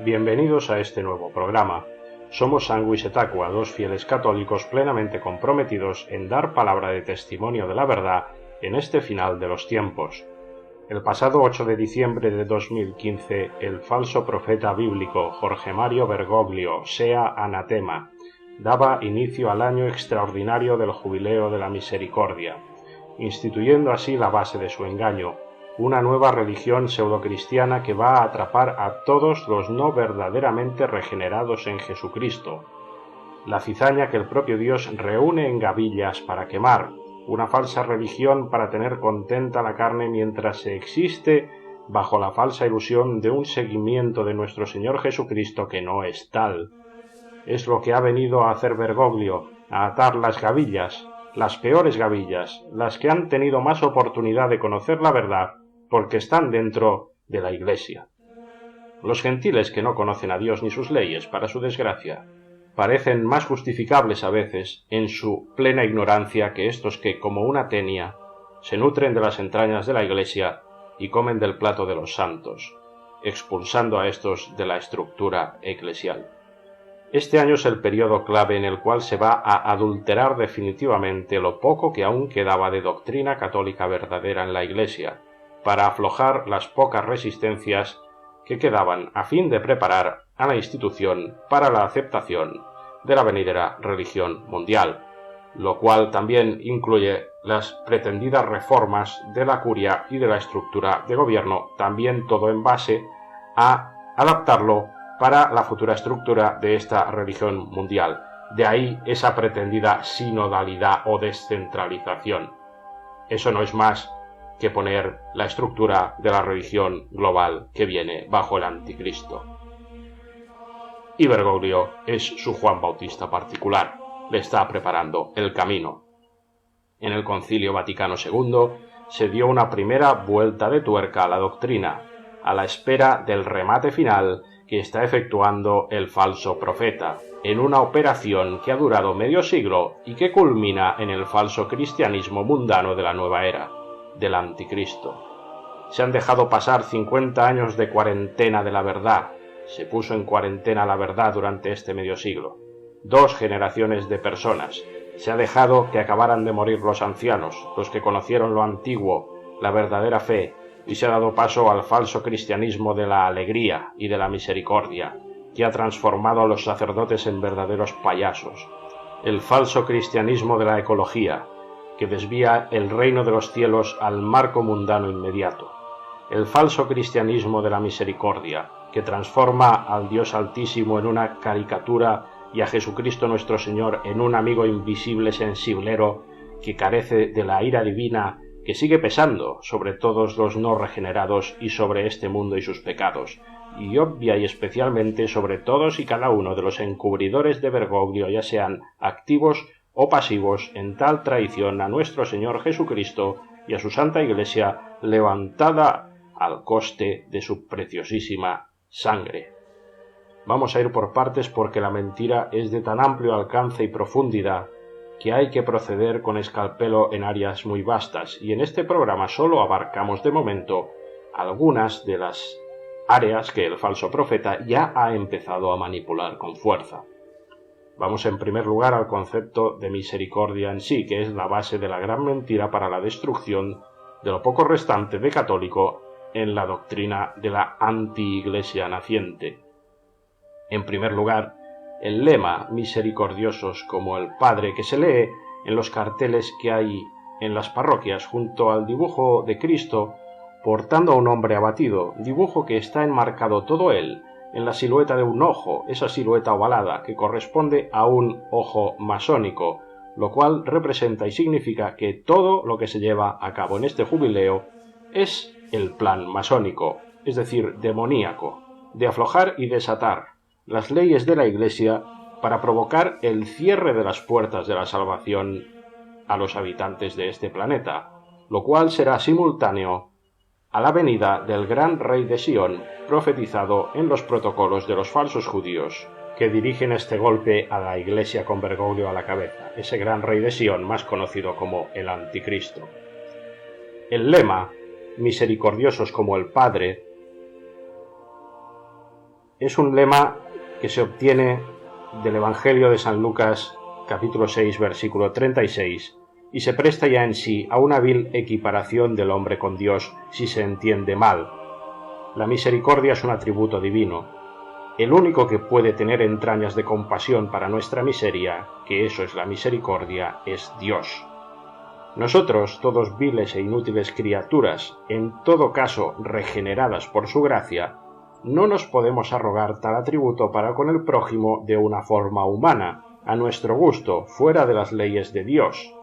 Bienvenidos a este nuevo programa. Somos Sangu y Setacua, dos fieles católicos plenamente comprometidos en dar palabra de testimonio de la verdad en este final de los tiempos. El pasado 8 de diciembre de 2015, el falso profeta bíblico Jorge Mario Bergoglio, sea anatema, daba inicio al año extraordinario del Jubileo de la Misericordia, instituyendo así la base de su engaño, una nueva religión pseudocristiana que va a atrapar a todos los no verdaderamente regenerados en Jesucristo. La cizaña que el propio Dios reúne en gavillas para quemar, una falsa religión para tener contenta la carne mientras se existe bajo la falsa ilusión de un seguimiento de nuestro Señor Jesucristo que no es tal. Es lo que ha venido a hacer Bergoglio, a atar las gavillas, las peores gavillas, las que han tenido más oportunidad de conocer la verdad porque están dentro de la Iglesia. Los gentiles que no conocen a Dios ni sus leyes, para su desgracia, parecen más justificables a veces en su plena ignorancia que estos que, como una tenia, se nutren de las entrañas de la Iglesia y comen del plato de los santos, expulsando a estos de la estructura eclesial. Este año es el periodo clave en el cual se va a adulterar definitivamente lo poco que aún quedaba de doctrina católica verdadera en la Iglesia, para aflojar las pocas resistencias que quedaban a fin de preparar a la institución para la aceptación de la venidera religión mundial, lo cual también incluye las pretendidas reformas de la curia y de la estructura de gobierno, también todo en base a adaptarlo para la futura estructura de esta religión mundial. De ahí esa pretendida sinodalidad o descentralización. Eso no es más que poner la estructura de la religión global que viene bajo el anticristo. Y Bergoglio es su Juan Bautista particular, le está preparando el camino. En el Concilio Vaticano II se dio una primera vuelta de tuerca a la doctrina, a la espera del remate final que está efectuando el falso profeta, en una operación que ha durado medio siglo y que culmina en el falso cristianismo mundano de la nueva era, del anticristo. Se han dejado pasar 50 años de cuarentena de la verdad. Se puso en cuarentena la verdad durante este medio siglo. 2 generaciones de personas. Se ha dejado que acabaran de morir los ancianos, los que conocieron lo antiguo, la verdadera fe, y se ha dado paso al falso cristianismo de la alegría y de la misericordia, que ha transformado a los sacerdotes en verdaderos payasos. El falso cristianismo de la ecología, que desvía el reino de los cielos al marco mundano inmediato. El falso cristianismo de la misericordia, que transforma al Dios Altísimo en una caricatura y a Jesucristo nuestro Señor en un amigo invisible sensiblero que carece de la ira divina que sigue pesando sobre todos los no regenerados y sobre este mundo y sus pecados, y obvia y especialmente sobre todos y cada uno de los encubridores de Bergoglio, ya sean activos o pasivos en tal traición a nuestro Señor Jesucristo y a su Santa Iglesia, levantada al coste de su preciosísima sangre. Vamos a ir por partes porque la mentira es de tan amplio alcance y profundidad que hay que proceder con escalpelo en áreas muy vastas, y en este programa solo abarcamos de momento algunas de las áreas que el falso profeta ya ha empezado a manipular con fuerza. Vamos en primer lugar al concepto de misericordia en sí, que es la base de la gran mentira para la destrucción de lo poco restante de católico en la doctrina de la anti-iglesia naciente. En primer lugar, el lema misericordiosos como el Padre, que se lee en los carteles que hay en las parroquias junto al dibujo de Cristo portando a un hombre abatido, dibujo que está enmarcado todo él en la silueta de un ojo, esa silueta ovalada que corresponde a un ojo masónico, lo cual representa y significa que todo lo que se lleva a cabo en este jubileo es el plan masónico, es decir, demoníaco, de aflojar y desatar las leyes de la Iglesia para provocar el cierre de las puertas de la salvación a los habitantes de este planeta, lo cual será simultáneo a la venida del gran rey de Sion, profetizado en los protocolos de los falsos judíos, que dirigen este golpe a la Iglesia con Bergoglio a la cabeza, ese gran rey de Sion más conocido como el Anticristo. El lema, misericordiosos como el Padre, Es un lema que se obtiene del Evangelio de San Lucas, capítulo 6, versículo 36, y se presta ya en sí a una vil equiparación del hombre con Dios si se entiende mal. La misericordia es un atributo divino. El único que puede tener entrañas de compasión para nuestra miseria, que eso es la misericordia, es Dios. Nosotros, todos viles e inútiles criaturas, en todo caso regeneradas por su gracia, no nos podemos arrogar tal atributo para con el prójimo de una forma humana, a nuestro gusto, fuera de las leyes de Dios.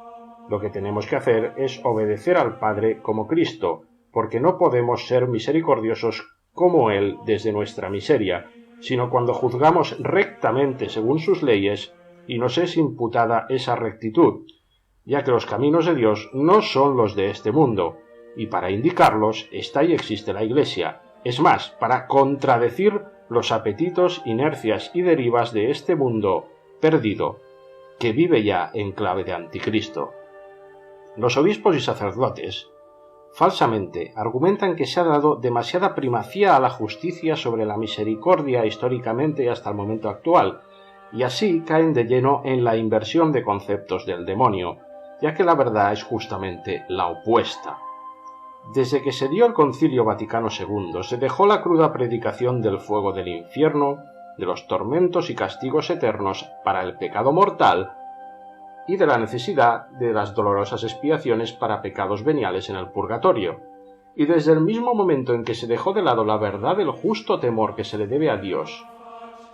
Lo que tenemos que hacer es obedecer al Padre como Cristo, porque no podemos ser misericordiosos como Él desde nuestra miseria, sino cuando juzgamos rectamente según sus leyes y nos es imputada esa rectitud, ya que los caminos de Dios no son los de este mundo, y para indicarlos está y existe la Iglesia. Es más, para contradecir los apetitos, inercias y derivas de este mundo perdido, que vive ya en clave de anticristo. Los obispos y sacerdotes, falsamente, argumentan que se ha dado demasiada primacía a la justicia sobre la misericordia históricamente y hasta el momento actual, y así caen de lleno en la inversión de conceptos del demonio, ya que la verdad es justamente la opuesta. Desde que se dio el Concilio Vaticano II, se dejó la cruda predicación del fuego del infierno, de los tormentos y castigos eternos para el pecado mortal y de la necesidad de las dolorosas expiaciones para pecados veniales en el purgatorio. Y desde el mismo momento en que se dejó de lado la verdad del justo temor que se le debe a Dios,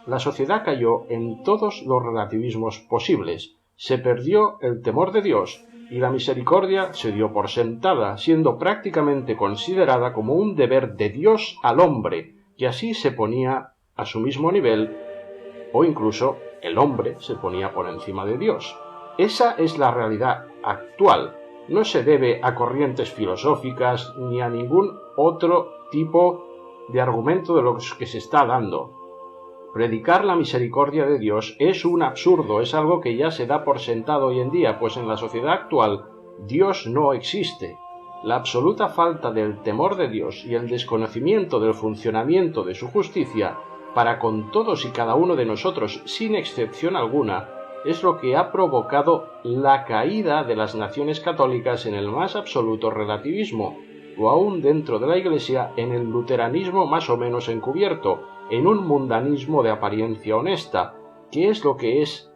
la sociedad cayó en todos los relativismos posibles, se perdió el temor de Dios y la misericordia se dio por sentada, siendo prácticamente considerada como un deber de Dios al hombre, que así se ponía a su mismo nivel, o incluso el hombre se ponía por encima de Dios. Esa es la realidad actual. No se debe a corrientes filosóficas ni a ningún otro tipo de argumento de lo que se está dando. Predicar la misericordia de Dios es un absurdo, es algo que ya se da por sentado hoy en día, pues en la sociedad actual Dios no existe. La absoluta falta del temor de Dios y el desconocimiento del funcionamiento de su justicia para con todos y cada uno de nosotros, sin excepción alguna, es lo que ha provocado la caída de las naciones católicas en el más absoluto relativismo, o aún dentro de la Iglesia en el luteranismo más o menos encubierto, en un mundanismo de apariencia honesta, que es lo que es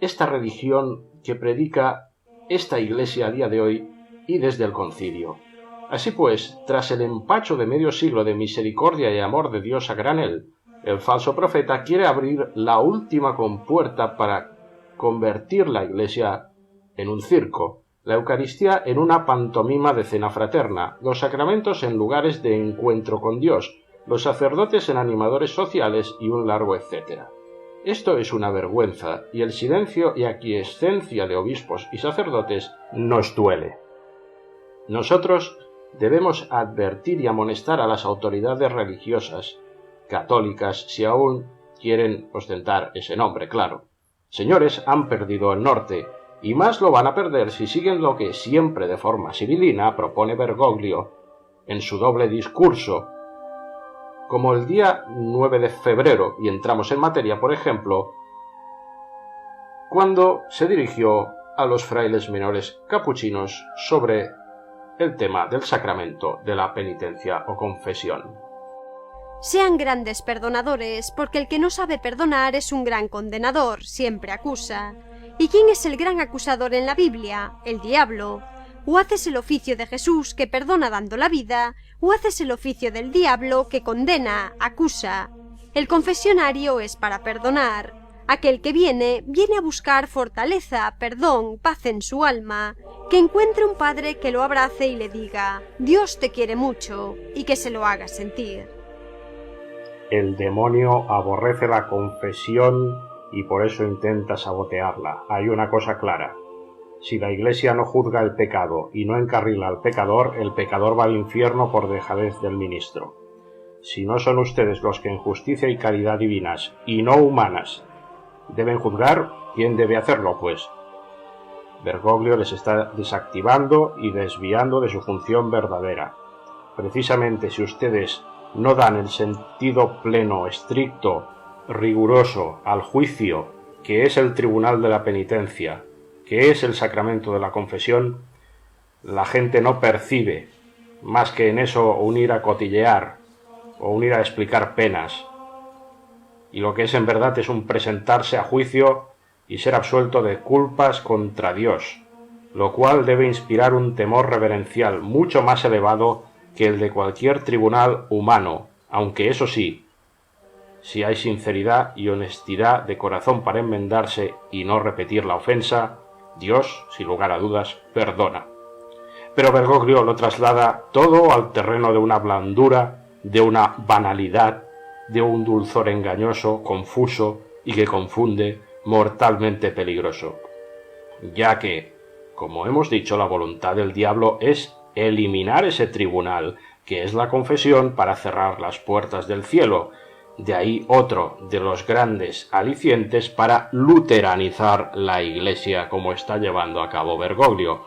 esta religión que predica esta Iglesia a día de hoy y desde el Concilio. Así pues, tras el empacho de medio siglo de misericordia y amor de Dios a granel, el falso profeta quiere abrir la última compuerta para convertir la Iglesia en un circo, la Eucaristía en una pantomima de cena fraterna, los sacramentos en lugares de encuentro con Dios, los sacerdotes en animadores sociales y un largo etcétera. Esto es una vergüenza, y el silencio y aquiescencia de obispos y sacerdotes nos duele. Nosotros debemos advertir y amonestar a las autoridades religiosas, católicas, si aún quieren ostentar ese nombre, claro. Señores, han perdido el norte, y más lo van a perder si siguen lo que siempre de forma sibilina propone Bergoglio en su doble discurso, como el día 9 de febrero, y entramos en materia, por ejemplo, cuando se dirigió a los frailes menores capuchinos sobre el tema del sacramento de la penitencia o confesión. Sean grandes perdonadores, porque el que no sabe perdonar es un gran condenador, siempre acusa. ¿Y quién es el gran acusador en la Biblia? El diablo. O haces el oficio de Jesús, que perdona dando la vida, o haces el oficio del diablo, que condena, acusa. El confesionario es para perdonar. Aquel que viene a buscar fortaleza, perdón, paz en su alma, que encuentre un padre que lo abrace y le diga, Dios te quiere mucho, y que se lo haga sentir. El demonio aborrece la confesión y por eso intenta sabotearla. Hay una cosa clara. Si la Iglesia no juzga el pecado y no encarrila al pecador, el pecador va al infierno por dejadez del ministro. Si no son ustedes los que en justicia y caridad divinas, y no humanas, deben juzgar, ¿quién debe hacerlo, pues? Bergoglio les está desactivando y desviando de su función verdadera. Precisamente si ustedes no dan el sentido pleno, estricto, riguroso al juicio, que es el tribunal de la penitencia, que es el sacramento de la confesión, la gente no percibe más que en eso un ir a cotillear o un ir a explicar penas. Y lo que es en verdad es un presentarse a juicio y ser absuelto de culpas contra Dios, lo cual debe inspirar un temor reverencial mucho más elevado que el de cualquier tribunal humano, aunque eso sí, si hay sinceridad y honestidad de corazón para enmendarse y no repetir la ofensa, Dios, sin lugar a dudas, perdona. Pero Bergoglio lo traslada todo al terreno de una blandura, de una banalidad, de un dulzor engañoso, confuso y que confunde, mortalmente peligroso, ya que, como hemos dicho, la voluntad del diablo es eliminar ese tribunal, que es la confesión, para cerrar las puertas del cielo. De ahí otro de los grandes alicientes para luteranizar la Iglesia, como está llevando a cabo Bergoglio.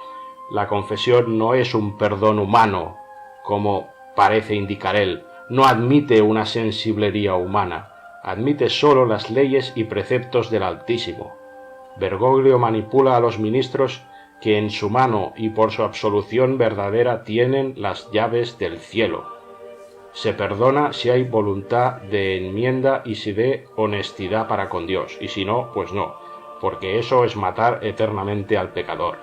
La confesión no es un perdón humano, como parece indicar él, no admite una sensiblería humana, admite sólo las leyes y preceptos del Altísimo. Bergoglio manipula a los ministros que en su mano y por su absolución verdadera tienen las llaves del cielo. Se perdona si hay voluntad de enmienda y si de honestidad para con Dios, y si no, pues no, porque eso es matar eternamente al pecador.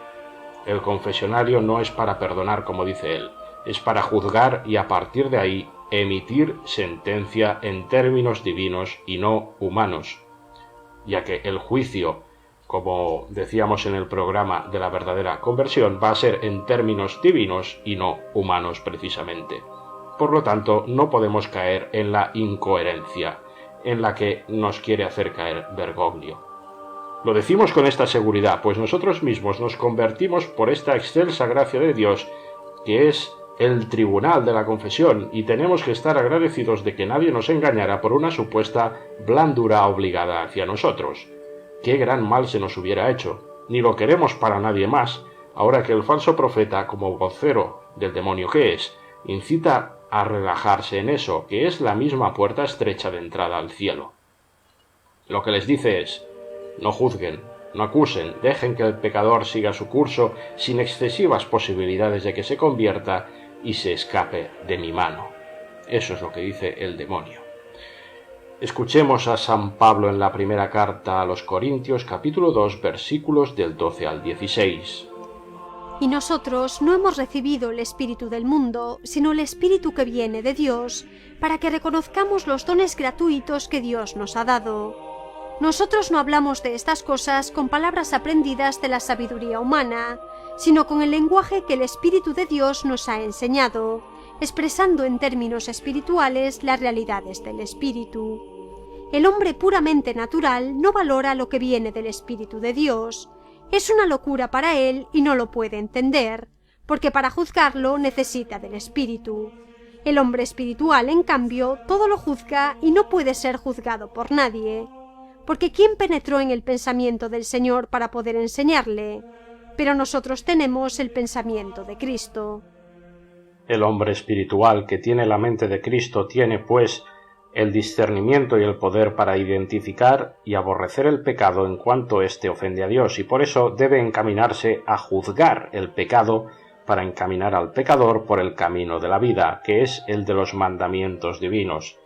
El confesionario no es para perdonar, como dice él, es para juzgar y a partir de ahí emitir sentencia en términos divinos y no humanos, ya que el juicio, como decíamos en el programa de la verdadera conversión, va a ser en términos divinos y no humanos precisamente. Por lo tanto, no podemos caer en la incoherencia en la que nos quiere hacer caer Bergoglio. Lo decimos con esta seguridad, pues nosotros mismos nos convertimos por esta excelsa gracia de Dios, que es el tribunal de la confesión, y tenemos que estar agradecidos de que nadie nos engañara por una supuesta blandura obligada hacia nosotros. Qué gran mal se nos hubiera hecho, ni lo queremos para nadie más, ahora que el falso profeta, como vocero del demonio que es, incita a relajarse en eso, que es la misma puerta estrecha de entrada al cielo. Lo que les dice es: no juzguen, no acusen, dejen que el pecador siga su curso sin excesivas posibilidades de que se convierta y se escape de mi mano. Eso es lo que dice el demonio. Escuchemos a San Pablo en la primera carta a los Corintios, capítulo 2, versículos del 12 al 16. Y nosotros no hemos recibido el espíritu del mundo, sino el espíritu que viene de Dios, para que reconozcamos los dones gratuitos que Dios nos ha dado. Nosotros no hablamos de estas cosas con palabras aprendidas de la sabiduría humana, sino con el lenguaje que el Espíritu de Dios nos ha enseñado, expresando en términos espirituales las realidades del Espíritu. El hombre puramente natural no valora lo que viene del Espíritu de Dios. Es una locura para él y no lo puede entender, porque para juzgarlo necesita del Espíritu. El hombre espiritual, en cambio, todo lo juzga y no puede ser juzgado por nadie. Porque ¿quién penetró en el pensamiento del Señor para poder enseñarle? Pero nosotros tenemos el pensamiento de Cristo. El hombre espiritual que tiene la mente de Cristo tiene, pues, el discernimiento y el poder para identificar y aborrecer el pecado en cuanto éste ofende a Dios, y por eso debe encaminarse a juzgar el pecado para encaminar al pecador por el camino de la vida, que es el de los mandamientos divinos.